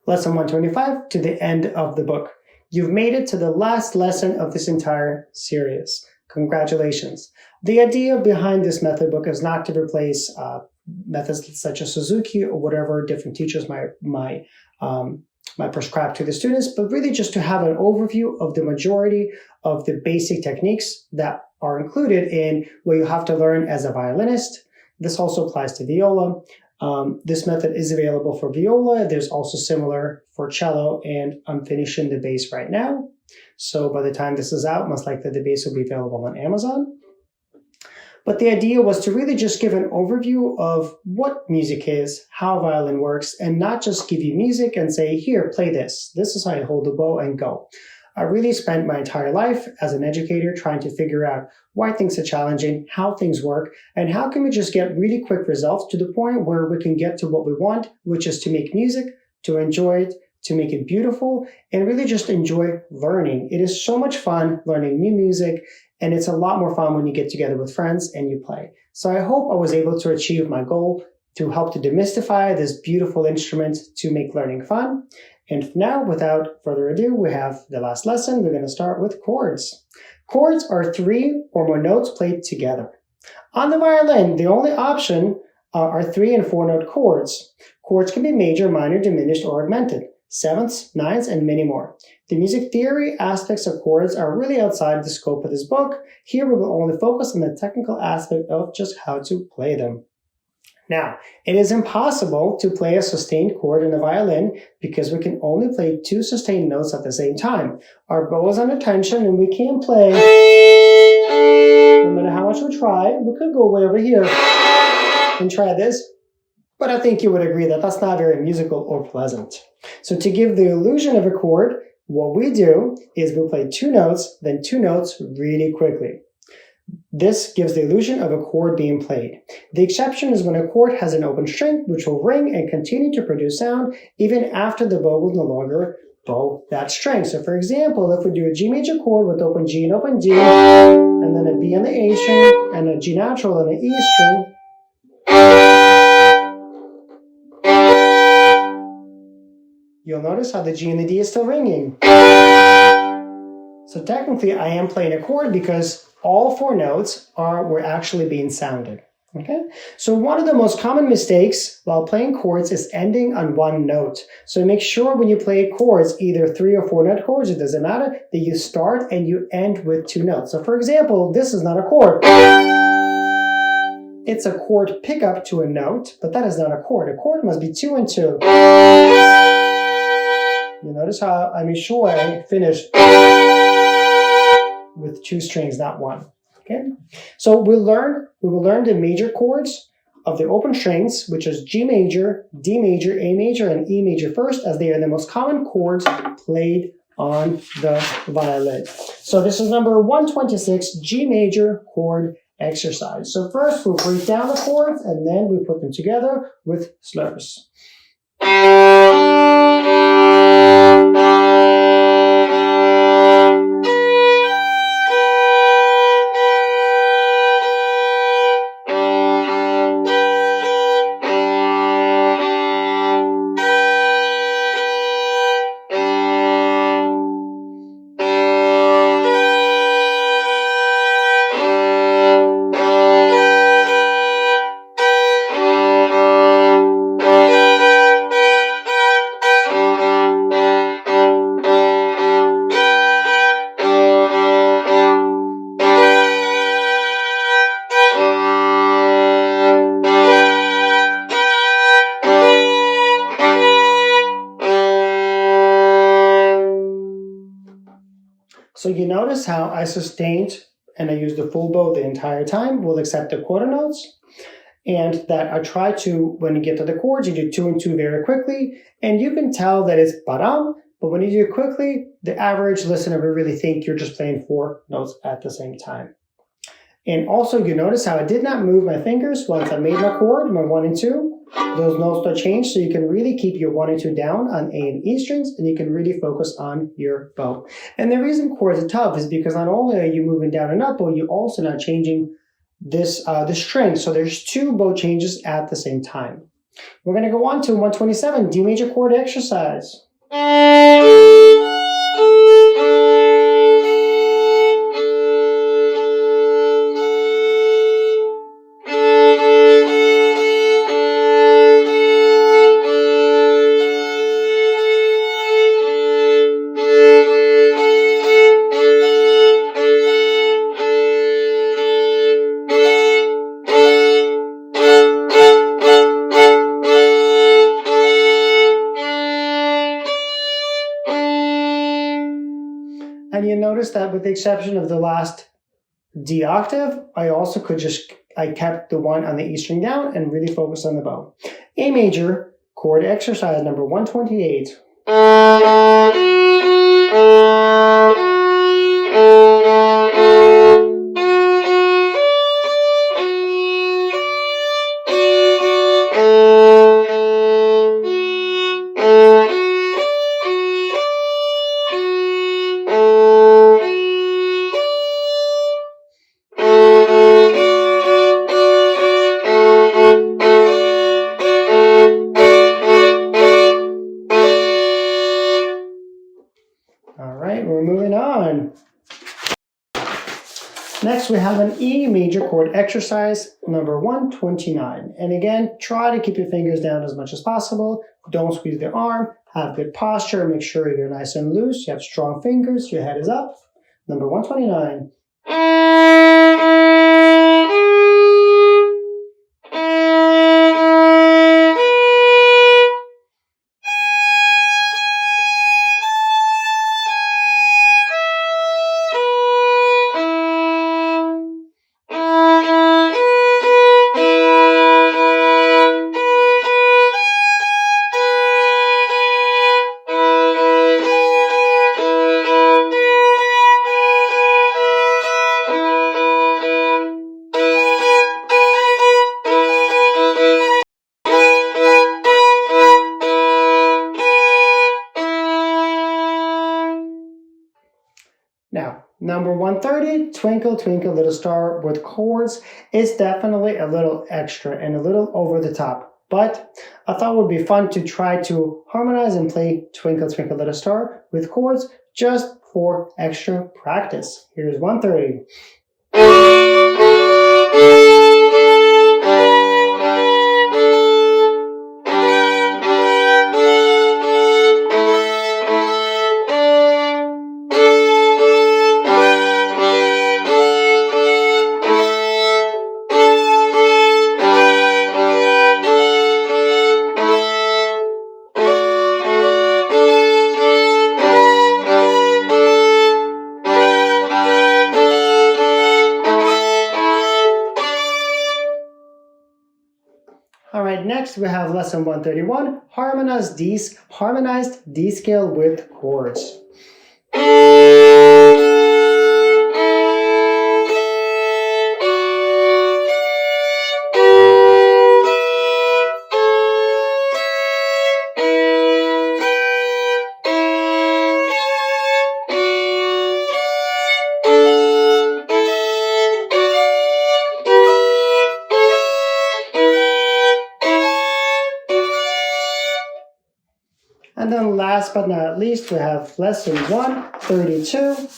lesson 125 to the end of the book. You've made it to the last lesson of this entire series. Congratulations. The idea behind this method book is not to replace methods such as Suzuki or whatever different teachers might prescribe to the students, but really just to have an overview of the majority of the basic techniques that are included in what you have to learn as a violinist. This also applies to viola. This method is available for viola. There's also similar for cello, and I'm finishing the bass right now. So by the time this is out, most likely the bass will be available on Amazon. But the idea was to really just give an overview of what music is, how violin works, and not just give you music and say, here, play this. This is how you hold the bow and go. I really spent my entire life as an educator trying to figure out why things are challenging, how things work, and how can we just get really quick results to the point where we can get to what we want, which is to make music, to enjoy it, to make it beautiful, and really just enjoy learning. It is so much fun learning new music, and it's a lot more fun when you get together with friends and you play. So I hope I was able to achieve my goal to help to demystify this beautiful instrument to make learning fun. And now, without further ado, we have the last lesson. We're going to start with chords. Chords are 3 or more notes played together. On the violin, the only option are 3 and 4 note chords. Chords can be major, minor, diminished, or augmented, sevenths, ninths, and many more. The music theory aspects of chords are really outside the scope of this book. Here we will only focus on the technical aspect of just how to play them. Now, it is impossible to play a sustained chord in the violin because we can only play 2 sustained notes at the same time. Our bow is under tension and we can't play. No matter how much we try, we could go way over here and try this. But I think you would agree that that's not very musical or pleasant. So to give the illusion of a chord, what we do is we play 2 notes, then 2 notes really quickly. This gives the illusion of a chord being played. The exception is when a chord has an open string, which will ring and continue to produce sound even after the bow will no longer bow that string. So for example, if we do a G major chord with open G and open D, and then a B on the A string, and a G natural on the E string, you'll notice how the G and the D is still ringing. So technically, I am playing a chord because all 4 notes were actually being sounded. Okay? So one of the most common mistakes while playing chords is ending on 1 note. So make sure when you play chords, either 3 or 4 note chords, it doesn't matter, that you start and you end with 2 notes. So for example, this is not a chord. It's a chord pickup to a note, but that is not a chord. A chord must be 2 and 2. You notice how I made sure I finished with 2 strings, not 1. Okay, so we will learn the major chords of the open strings, which is G major, D major, A major, and E major first, as they are the most common chords played on the violin. So this is number 126, G major chord exercise. So first we'll break down the chords and then we put them together with slurs. So you notice how I sustained and I used the full bow the entire time. We'll accept the quarter notes. And that I try to, when you get to the chords, you do 2 and 2 very quickly. And you can tell that it's ba-dum, but when you do it quickly, the average listener will really think you're just playing 4 notes at the same time. And also you notice how I did not move my fingers once I made my chord, my 1 and 2. Those notes don't change, so you can really keep your 1 and 2 down on A and E strings, and you can really focus on your bow. And the reason chords are tough is because not only are you moving down and up, but you're also not changing this the string. So there's 2 bow changes at the same time. We're going to go on to 127, D major chord exercise. And you notice that with the exception of the last D octave, I also I kept the one on the E string down and really focused on the bow. A major chord exercise number 128. We're moving on. Next, we have an E major chord exercise, number 129. And again, try to keep your fingers down as much as possible. Don't squeeze the arm. Have good posture. Make sure you're nice and loose. You have strong fingers. Your head is up. Number 129. Now, number 130, Twinkle, Twinkle, Little Star with chords is definitely a little extra and a little over the top. But I thought it would be fun to try to harmonize and play Twinkle, Twinkle, Little Star with chords just for extra practice. Here's 130. All right, next we have lesson 131, harmonized D scale with chords. And then last but not least, we have lesson 132,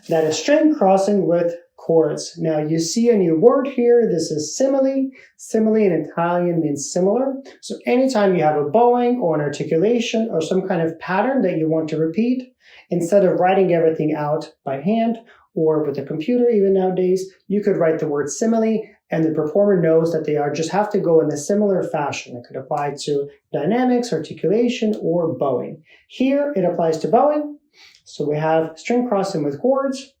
that is string crossing with chords. Now you see a new word here. This is simile. Simile in Italian means similar. So anytime you have a bowing or an articulation or some kind of pattern that you want to repeat, instead of writing everything out by hand or with a computer even nowadays, you could write the word simile and the performer knows that they just have to go in a similar fashion. It could apply to dynamics, articulation, or bowing. Here, it applies to bowing. So we have string crossing with chords.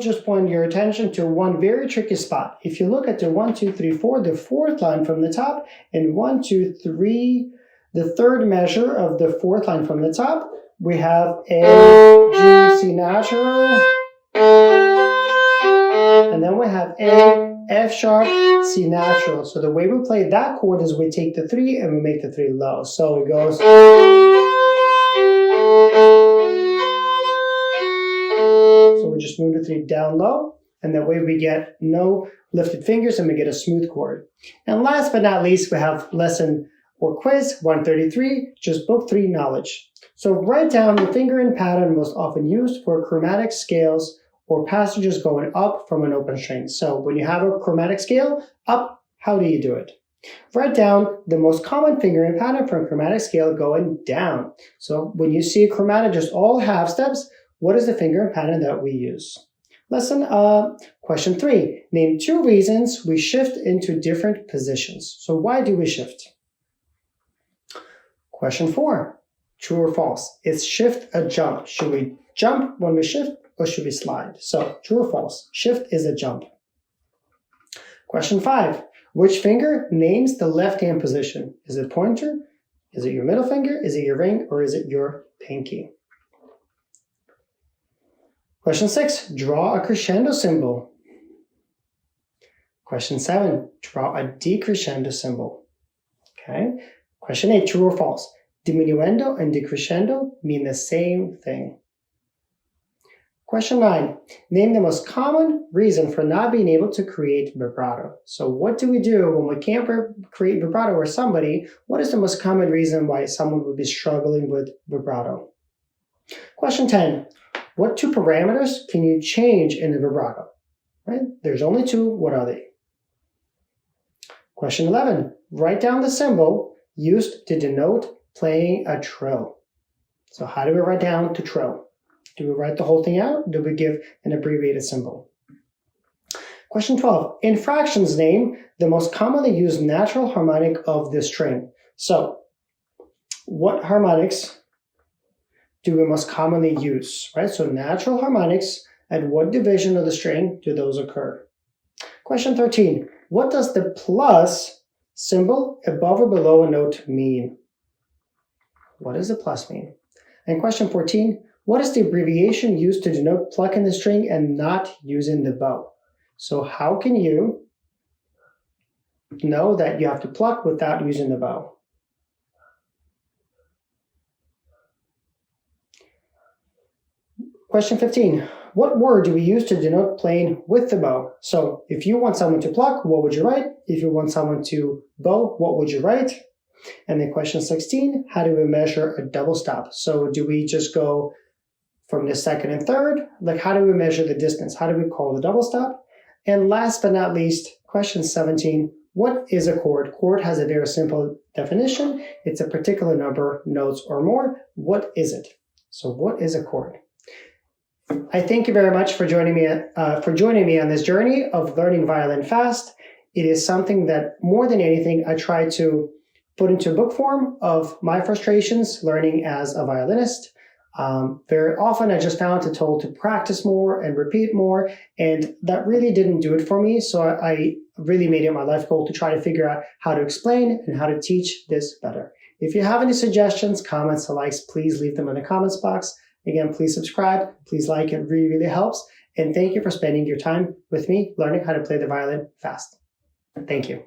just point your attention to one very tricky spot. If you look at the 1, 2, 3, 4, the fourth line from the top, and 1, 2, 3, the third measure of the fourth line from the top, we have A, G, C natural, and then we have A, F sharp, C natural. So the way we play that chord is we take the 3 and we make the 3 low. So it goes. So we just move the 3 down low, and that way we get no lifted fingers and we get a smooth chord. And last but not least, we have lesson or quiz 133, just book 3 knowledge. So write down the fingering pattern most often used for chromatic scales or passages going up from an open string. So when you have a chromatic scale, up, how do you do it? Write down the most common fingering pattern for a chromatic scale going down. So when you see a chromatic just all half steps, what is the fingering pattern that we use? Question 3. Name 2 reasons we shift into different positions. So why do we shift? Question 4. True or false? Is shift a jump? Should we jump when we shift or should we slide? So true or false? Shift is a jump. Question 5. Which finger names the left hand position? Is it pointer? Is it your middle finger? Is it your ring? Or is it your pinky? Question 6. Draw a crescendo symbol. Question 7. Draw a decrescendo symbol. Okay. Question 8. True or false? Diminuendo and decrescendo mean the same thing. Question 9. Name the most common reason for not being able to create vibrato. So what do we do when we can't create vibrato or somebody? What is the most common reason why someone would be struggling with vibrato? Question 10. What 2 parameters can you change in the vibrato? Right? There's only 2. What are they? Question 11. Write down the symbol used to denote playing a trill. So how do we write down to trill? Do we write the whole thing out? Do we give an abbreviated symbol? Question 12. In fractions, name the most commonly used natural harmonic of this string. So what harmonics do we most commonly use, right? So natural harmonics, at what division of the string do those occur? Question 13. What does the plus symbol above or below a note mean? What does the plus mean? And question 14. What is the abbreviation used to denote plucking the string and not using the bow? So how can you know that you have to pluck without using the bow? Question 15. What word do we use to denote playing with the bow? So if you want someone to pluck, what would you write? If you want someone to bow, what would you write? And then question 16, how do we measure a double stop? So do we just go from the second and third? Like how do we measure the distance? How do we call the double stop? And last but not least, question 17, what is a chord? Chord has a very simple definition. It's a particular number of notes or more. What is it? So what is a chord? I thank you very much for joining me on this journey of learning violin fast. It is something that more than anything I try to put into book form of my frustrations learning as a violinist. Very often I just found it told to practice more and repeat more, and that really didn't do it for me. So I really made it my life goal to try to figure out how to explain and how to teach this better. If you have any suggestions, comments, or likes, please leave them in the comments box. Again, please subscribe, please like, it really, really helps. And thank you for spending your time with me learning how to play the violin fast. Thank you.